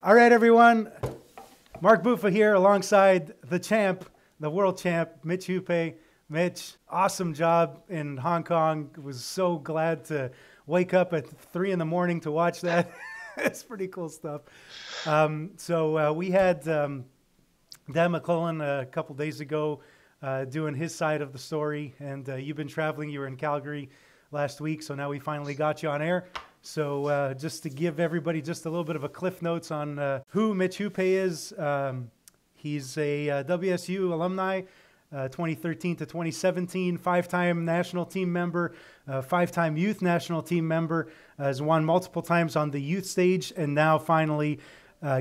All right, everyone. Mark Buffa here alongside the champ, the world champ, Mitch Hupe. Mitch, awesome job in Hong Kong. Was so glad to wake up at 3 in the morning to watch that. It's pretty cool stuff. We had Dan McClellan a couple days ago doing his side of the story, and you've been traveling. You were in Calgary last week, so now we finally got you on air. So just to give everybody just a little bit of a cliff notes on who Mitch Hupe is. He's a WSU alumni, 2013 to 2017, five-time national team member, five-time youth national team member, has won multiple times on the youth stage, and now finally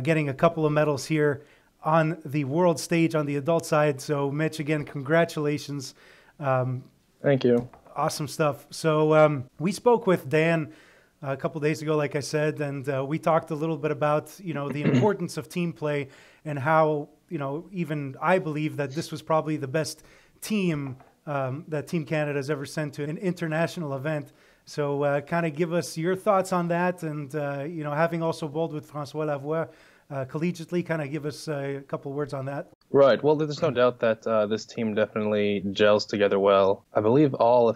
getting a couple of medals here on the world stage on the adult side. So Mitch, again, congratulations. Thank you. Awesome stuff. So we spoke with Dan a couple of days ago, like I said, and we talked a little bit about, the importance of team play and how, even I believe that this was probably the best team that Team Canada has ever sent to an international event. So kind of give us your thoughts on that. And, having also bowled with François Lavoie collegiately, kind of give us a couple of words on that. Right. Well, there's no doubt that this team definitely gels together well. I believe all,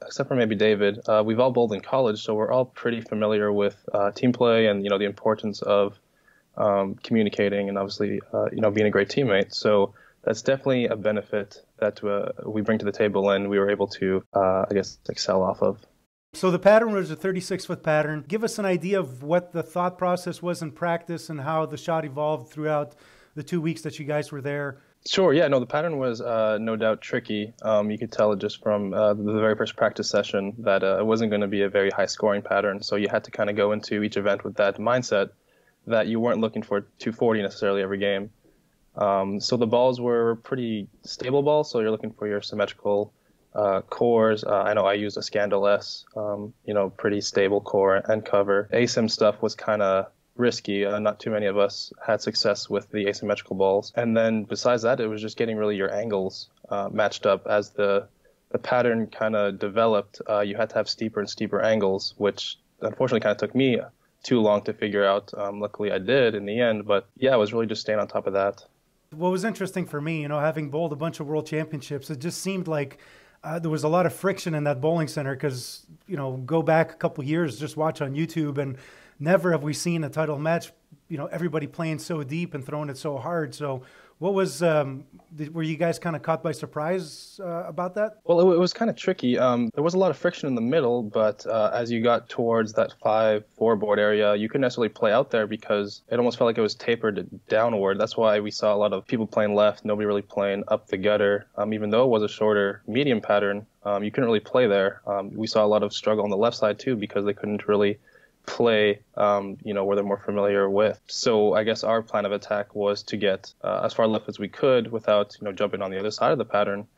except for maybe David, we've all bowled in college, so we're all pretty familiar with team play and, the importance of communicating and obviously, being a great teammate. So that's definitely a benefit that we bring to the table and we were able to, excel off of. So the pattern was a 36-foot pattern. Give us an idea of what the thought process was in practice and how the shot evolved throughout the 2 weeks that you guys were there. Sure. Yeah. No, the pattern was no doubt tricky. You could tell it just from the very first practice session that it wasn't going to be a very high scoring pattern. So you had to kind of go into each event with that mindset that you weren't looking for 240 necessarily every game. So the balls were pretty stable balls. So you're looking for your symmetrical cores. I know I used a Scandal S, pretty stable core and cover. ASIM stuff was kind of risky. Not too many of us had success with the asymmetrical balls. And then besides that, it was just getting really your angles matched up. As the pattern kind of developed, you had to have steeper and steeper angles, which unfortunately kind of took me too long to figure out. Luckily I did in the end, but yeah, I was really just staying on top of that. What was interesting for me, having bowled a bunch of world championships, it just seemed like there was a lot of friction in that bowling center because, go back a couple years, just watch on YouTube, and never have we seen a title match, everybody playing so deep and throwing it so hard. So what was, were you guys kind of caught by surprise about that? Well, it was kind of tricky. There was a lot of friction in the middle, but as you got towards that 5-4 board area, you couldn't necessarily play out there because it almost felt like it was tapered downward. That's why we saw a lot of people playing left, nobody really playing up the gutter. Even though it was a shorter medium pattern, you couldn't really play there. We saw a lot of struggle on the left side too because they couldn't really play, where they're more familiar with. So I guess our plan of attack was to get as far left as we could without, jumping on the other side of the pattern,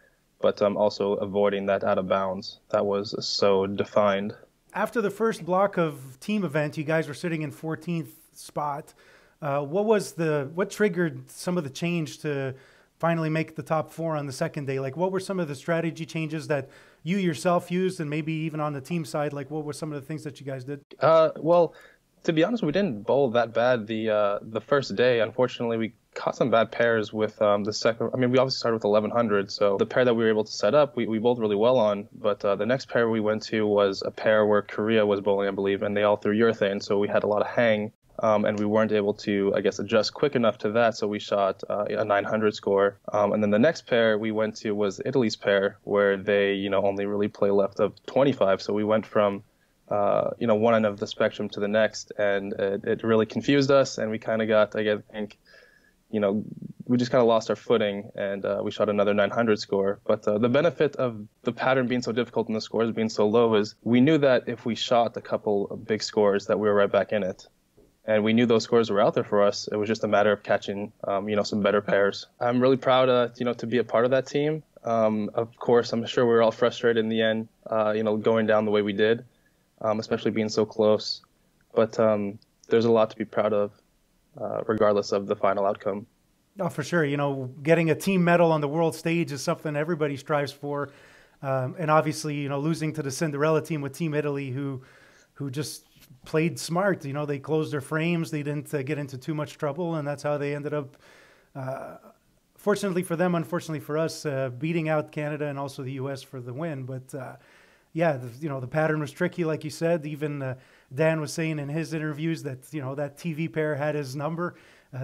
but also avoiding that out of bounds that was so defined. After the first block of team event, you guys were sitting in 14th spot. What triggered some of the change to finally make the top 4 on the second day? Like, what were some of the strategy changes that you yourself used, and maybe even on the team side, like what were some of the things that you guese did? Well, to be honest, we didn't bowl that bad the first day. Unfortunately, we caught some bad pairs with the second. I mean, we obviously started with 1100, so the pair that we were able to set up, we bowled really well on. But the next pair we went to was a pair where Korea was bowling, I believe, and they all threw urethane, so we had a lot of hang. And we weren't able to, adjust quick enough to that, so we shot a 900 score. And then the next pair we went to was Italy's pair, where they, only really play left of 25. So we went from, one end of the spectrum to the next, and it really confused us, and we kind of got, we just kind of lost our footing, and we shot another 900 score. But the benefit of the pattern being so difficult and the scores being so low is we knew that if we shot a couple of big scores, that we were right back in it. And we knew those scores were out there for us. It was just a matter of catching, some better pairs. I'm really proud, to be a part of that team. Of course, I'm sure we were all frustrated in the end, going down the way we did, especially being so close. But there's a lot to be proud of, regardless of the final outcome. Oh, for sure. Getting a team medal on the world stage is something everybody strives for. And obviously, losing to the Cinderella team with Team Italy, who just played smart. They closed their frames. They didn't get into too much trouble, and that's how they ended up, fortunately for them, unfortunately for us, beating out Canada and also the U.S. for the win. But yeah, the pattern was tricky, like you said. Even Dan was saying in his interviews that that TV pair had his number,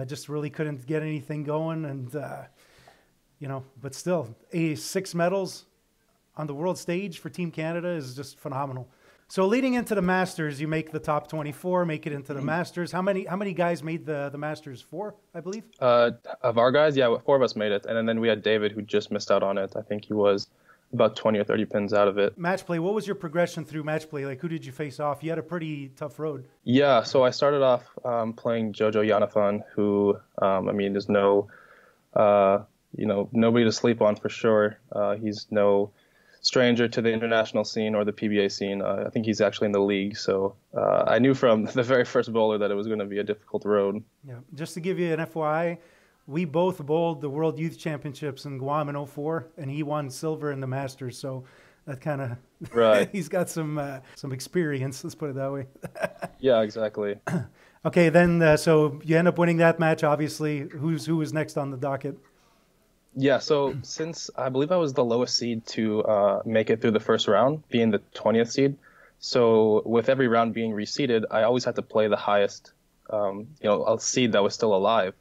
just really couldn't get anything going, and but still, 6 medals on the world stage for Team Canada is just phenomenal. So leading into the Masters, you make the top 24, make it into the Masters. How many guys made the Masters? 4, I believe? Of our guys, yeah, 4 of us made it. And then we had David, who just missed out on it. I think he was about 20 or 30 pins out of it. Match play, what was your progression through match play? Like, who did you face off? You had a pretty tough road. Yeah, so I started off playing Jojo Yanafan, who, is nobody to sleep on for sure. He's no stranger to the international scene or the PBA scene. I think he's actually in the league. So I knew from the very first bowler that it was going to be a difficult road. Yeah. Just to give you an FYI, we both bowled the World Youth Championships in Guam in 2004, and he won silver in the Masters. So that kind of, right. He's got some experience, let's put it that way. Yeah, exactly. Okay, then so you end up winning that match, obviously. Who was next on the docket? Yeah, so since I believe I was the lowest seed to make it through the first round, being the 20th seed, so with every round being reseeded, I always had to play the highest, a seed that was still alive.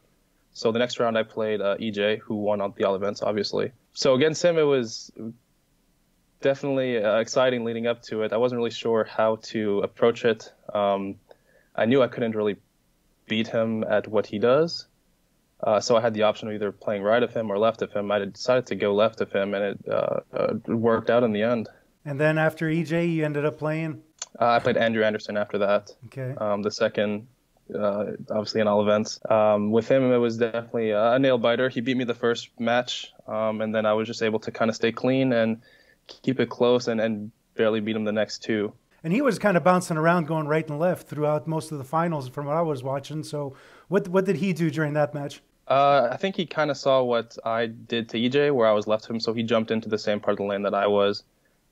So the next round I played EJ, who won on the all events, obviously. So against him, it was definitely exciting leading up to it. I wasn't really sure how to approach it. I knew I couldn't really beat him at what he does. So I had the option of either playing right of him or left of him. I decided to go left of him, and it worked out in the end. And then after EJ, you ended up playing? I played Andrew Anderson after that. Okay. The second, obviously in all events. With him, it was definitely a nail-biter. He beat me the first match, and then I was just able to kind of stay clean and keep it close and barely beat him the next 2. And he was kind of bouncing around, going right and left throughout most of the finals from what I was watching. So what did he do during that match? I think he kind of saw what I did to EJ, where I was left him, so he jumped into the same part of the lane that I was.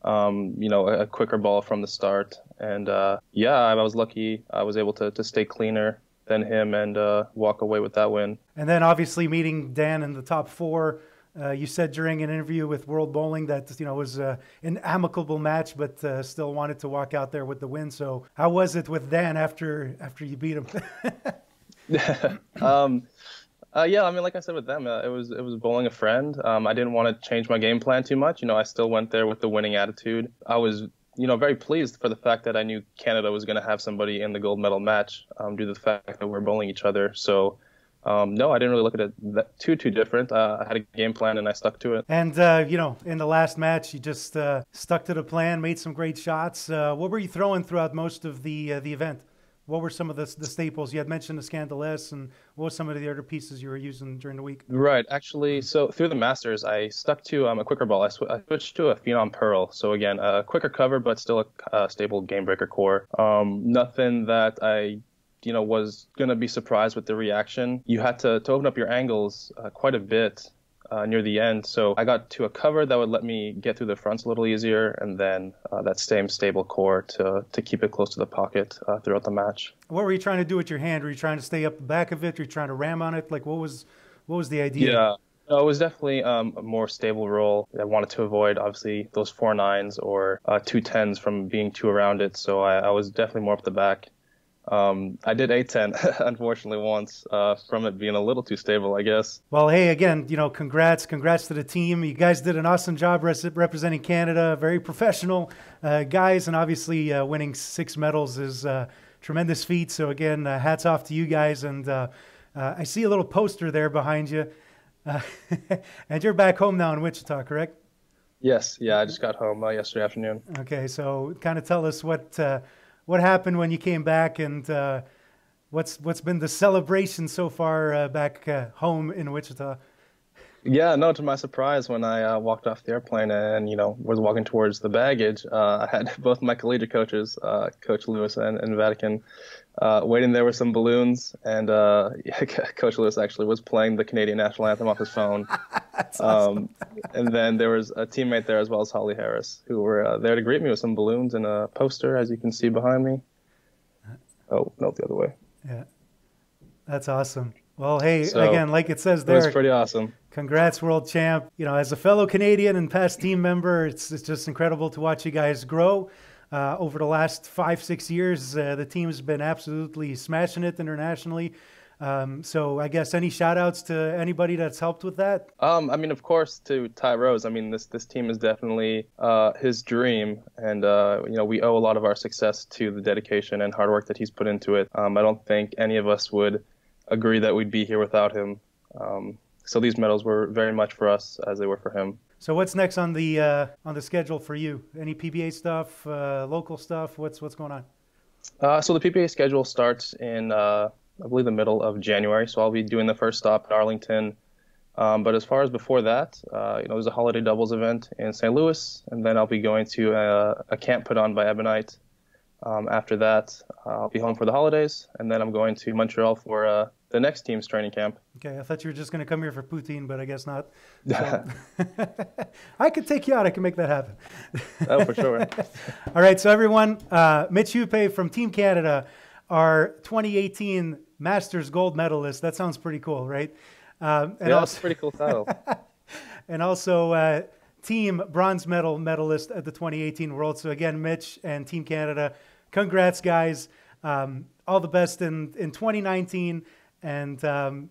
A quicker ball from the start. And I was lucky. I was able to stay cleaner than him and walk away with that win. And then obviously meeting Dan in the top 4. You said during an interview with World Bowling that it was an amicable match, but still wanted to walk out there with the win. So how was it with Dan after you beat him? Like I said with them, it was bowling a friend. I didn't want to change my game plan too much. I still went there with the winning attitude. I was, very pleased for the fact that I knew Canada was going to have somebody in the gold medal match due to the fact that we're bowling each other. So, no, I didn't really look at it that too different. I had a game plan and I stuck to it. And, in the last match, you just stuck to the plan, made some great shots. What were you throwing throughout most of the event? What were some of the staples? You had mentioned the Scandaless, and what were some of the other pieces you were using during the week? Right. Actually, so through the Masters, I stuck to a quicker ball. I switched to a Phenom Pearl. So again, a quicker cover, but still a stable game breaker core. Nothing that I was going to be surprised with the reaction. You had to open up your angles quite a bit near the end. So I got to a cover that would let me get through the fronts a little easier, and then that same stable core to keep it close to the pocket throughout the match. What were you trying to do with your hand? Were you trying to stay up the back of it? Were you trying to ram on it? Like, what was the idea? Yeah. No, it was definitely a more stable roll. I wanted to avoid, obviously, those 4 9s or 2 10s from being too around it. So I was definitely more up the back. I did 8-10, unfortunately, once from it being a little too stable, I guess. Well, hey, again, congrats to the team. You guys did an awesome job representing Canada. Very professional guys, and obviously winning 6 medals is a tremendous feat. So again, hats off to you guys. And I see a little poster there behind you. And you're back home now in Wichita, correct? Yes. Yeah, I just got home yesterday afternoon. Okay, so kind of tell us what happened when you came back, and what's been the celebration so far back home in Wichita? Yeah, no, to my surprise, when I walked off the airplane and, was walking towards the baggage, I had both my collegiate coaches, Coach Lewis and Vatican, waiting there with some balloons. And Coach Lewis actually was playing the Canadian national anthem off his phone. That's awesome. And then there was a teammate there as well as Holly Harris, who were there to greet me with some balloons and a poster, as you can see behind me. Oh, no, the other way. Yeah, that's awesome. Well, hey, So again, like it says it was there, pretty awesome. congrats, world champ. You know, as a fellow Canadian and past team member, it's just incredible to watch you guys grow. Over the last 5-6 years, the team's been absolutely smashing it internationally. So I guess any shout outs to anybody that's helped with that? I mean, of course, to Ty Rose. I mean, this team is definitely his dream, and you know, we owe a lot of our success to the dedication and hard work that he's put into it. I don't think any of us would agree that we'd be here without him. So these medals were very much for us as they were for him. So what's next on the schedule for you? Any PBA stuff, local stuff? What's going on? So the PBA schedule starts in I believe the middle of January. So I'll be doing the first stop at Arlington. But as far as before that, you know, there's a holiday doubles event in St. Louis, and then I'll be going to a camp put on by Ebonite. After that, I'll be home for the holidays, and then I'm going to Montreal for the next team's training camp. Okay, I thought you were just going to come here for poutine, but I guess not. So, I could take you out. I can make that happen. Oh, for sure. All right, so everyone, Mitch Hupe from Team Canada, our 2018 Masters gold medalist. That sounds pretty cool, right? And yeah, that's a pretty cool title. And also team bronze medalist at the 2018 World. So again, Mitch and Team Canada, congrats, guys. All the best in 2019. And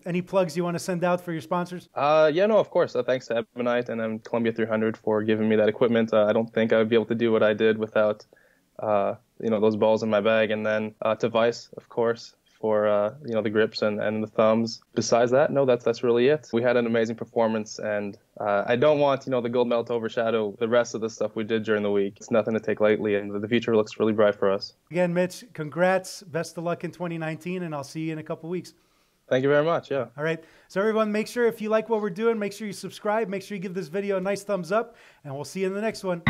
any plugs you want to send out for your sponsors? Yeah, no, of course. Thanks to Ebonite and Columbia 300 for giving me that equipment. I don't think I would be able to do what I did without, you know, those balls in my bag. And then to Vice, of course, for you know, the grips and the thumbs. Besides that, no, that's really it. We had an amazing performance, and I don't want, you know, the gold medal to overshadow the rest of the stuff we did during the week. It's nothing to take lightly, and the future looks really bright for us. Again, Mitch, congrats. Best of luck in 2019, and I'll see you in a couple weeks. Thank you very much. Yeah. All right. So everyone, make sure if you like what we're doing, make sure you subscribe. Make sure you give this video a nice thumbs up, and we'll see you in the next one.